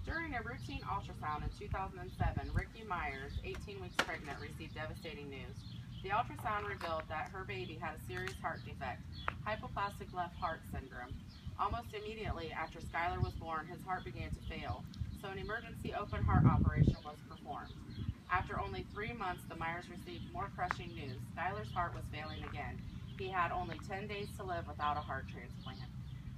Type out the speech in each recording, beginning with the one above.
During a routine ultrasound in 2007, Ricky Myers, 18 weeks pregnant, received devastating news. The ultrasound revealed that her baby had a serious heart defect, hypoplastic left heart syndrome. Almost immediately after Skylar was born, his heart began to fail, so an emergency open heart operation was performed. After only 3 months, the Myers received more crushing news. Skylar's heart was failing again. He had only 10 days to live without a heart transplant.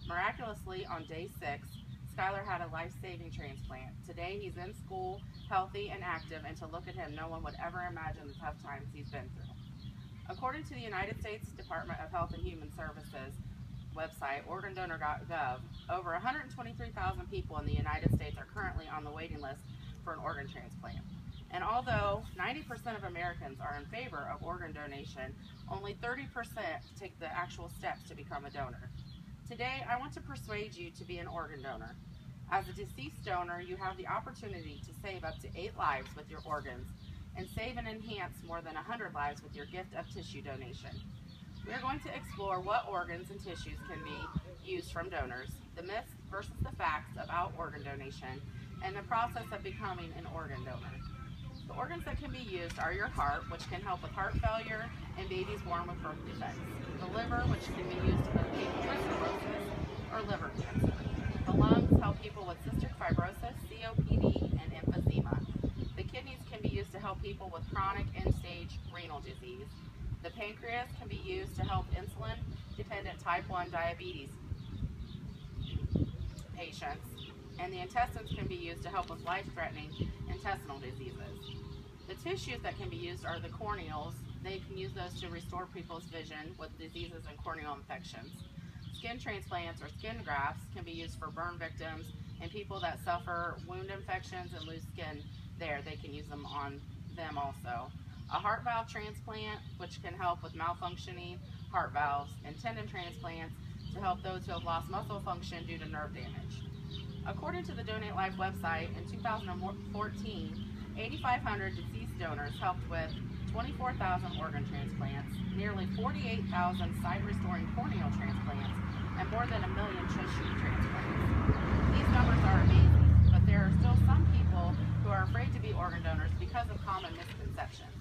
Miraculously, on day 6, Skylar had a life-saving transplant. Today, he's in school, healthy and active, and to look at him, no one would ever imagine the tough times he's been through. According to the United States Department of Health and Human Services website, organdonor.gov, over 123,000 people in the United States are currently on the waiting list for an organ transplant. And although 90% of Americans are in favor of organ donation, only 30% take the actual steps to become a donor. Today, I want to persuade you to be an organ donor. As a deceased donor, you have the opportunity to save up to 8 lives with your organs and save and enhance more than 100 lives with your gift of tissue donation. We are going to explore what organs and tissues can be used from donors, the myths versus the facts about organ donation, and the process of becoming an organ donor. The organs that can be used are your heart, which can help with heart failure and babies born with birth defects. The liver, which can be used to treat cirrhosis or liver cancer. The lungs help people with cystic fibrosis, COPD, and emphysema. The kidneys can be used to help people with chronic end-stage renal disease. The pancreas can be used to help insulin-dependent type 1 diabetes patients. And the intestines can be used to help with life-threatening intestinal diseases. The tissues that can be used are the corneals. They can use those to restore people's vision with diseases and corneal infections. Skin transplants or skin grafts can be used for burn victims and people that suffer wound infections and lose skin there. They can use them on them also. A heart valve transplant, which can help with malfunctioning heart valves, and tendon transplants to help those who have lost muscle function due to nerve damage. According to the Donate Life website, in 2014, 8,500 deceased donors helped with 24,000 organ transplants, nearly 48,000 sight-restoring corneal transplants, and more than 1 million tissue transplants. These numbers are amazing, but there are still some people who are afraid to be organ donors because of common misconceptions.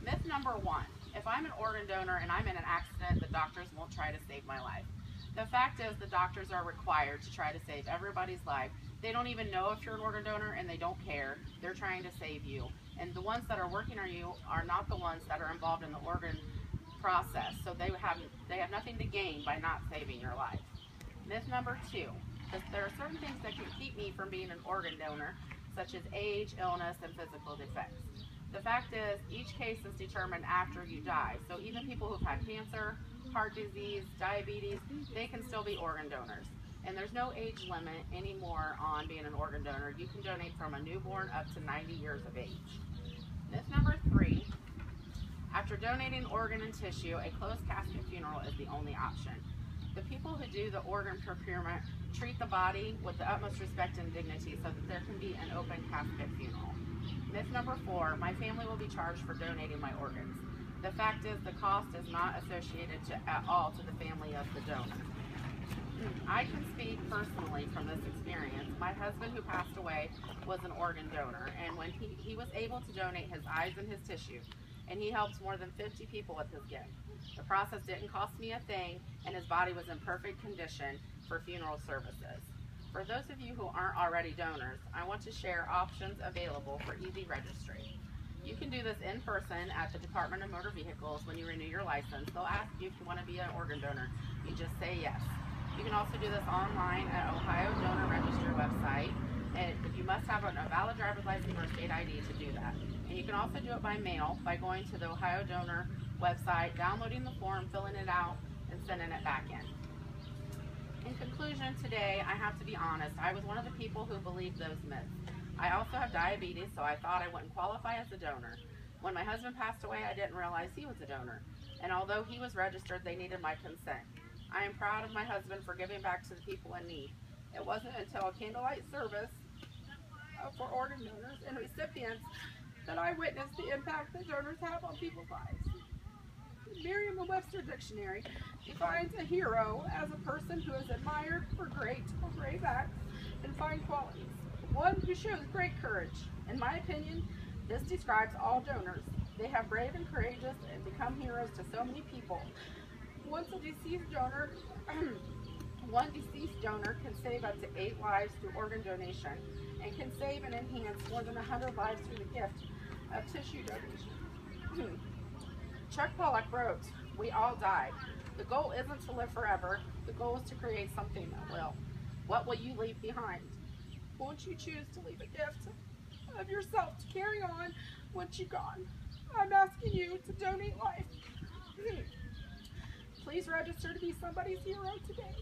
Myth number 1, if I'm an organ donor and I'm in an accident, the doctors won't try to save my life. The fact is, the doctors are required to try to save everybody's life. They don't even know if you're an organ donor, and they don't care. They're trying to save you. And the ones that are working on you are not the ones that are involved in the organ process. So they have nothing to gain by not saving your life. Myth number 2, there are certain things that can keep me from being an organ donor, such as age, illness, and physical defects. The fact is, each case is determined after you die. So even people who've had cancer, heart disease, diabetes, they can still be organ donors. And there's no age limit anymore on being an organ donor. You can donate from a newborn up to 90 years of age. Myth number 3, after donating organ and tissue, a closed casket funeral is the only option. The people who do the organ procurement treat the body with the utmost respect and dignity so that there can be an open casket funeral. Myth number 4, my family will be charged for donating my organs. The fact is, the cost is not associated at all to the family of the donor. I can speak personally from this experience. My husband, who passed away, was an organ donor, and when he was able to donate his eyes and his tissue, and he helped more than 50 people with his gift. The process didn't cost me a thing, and his body was in perfect condition for funeral services. For those of you who aren't already donors, I want to share options available for easy registry. You can do this in person at the Department of Motor Vehicles when you renew your license. They'll ask you if you want to be an organ donor. You just say yes. You can also do this online at Ohio Donor Registry website. And you must have a valid driver's license or state ID to do that. And you can also do it by mail by going to the Ohio Donor website, downloading the form, filling it out, and sending it back in. In conclusion, today, I have to be honest, I was one of the people who believed those myths. I also have diabetes, so I thought I wouldn't qualify as a donor. When my husband passed away, I didn't realize he was a donor. And although he was registered, they needed my consent. I am proud of my husband for giving back to the people in need. It wasn't until a candlelight service for organ donors and recipients that I witnessed the impact that donors have on people's lives. Merriam-Webster Dictionary defines a hero as a person who is admired for great or brave acts and fine qualities. one who shows great courage. In my opinion, this describes all donors. They have brave and courageous and become heroes to so many people. Once a deceased donor, one deceased donor can save up to 8 lives through organ donation and can save and enhance more than 100 lives through the gift of tissue donation. Chuck Palahniuk wrote, "We all die. The goal isn't to live forever. The goal is to create something that will. What will you leave behind? Won't you choose to leave a gift of yourself to carry on once you're gone? I'm asking you to donate life. Please register to be somebody's hero today."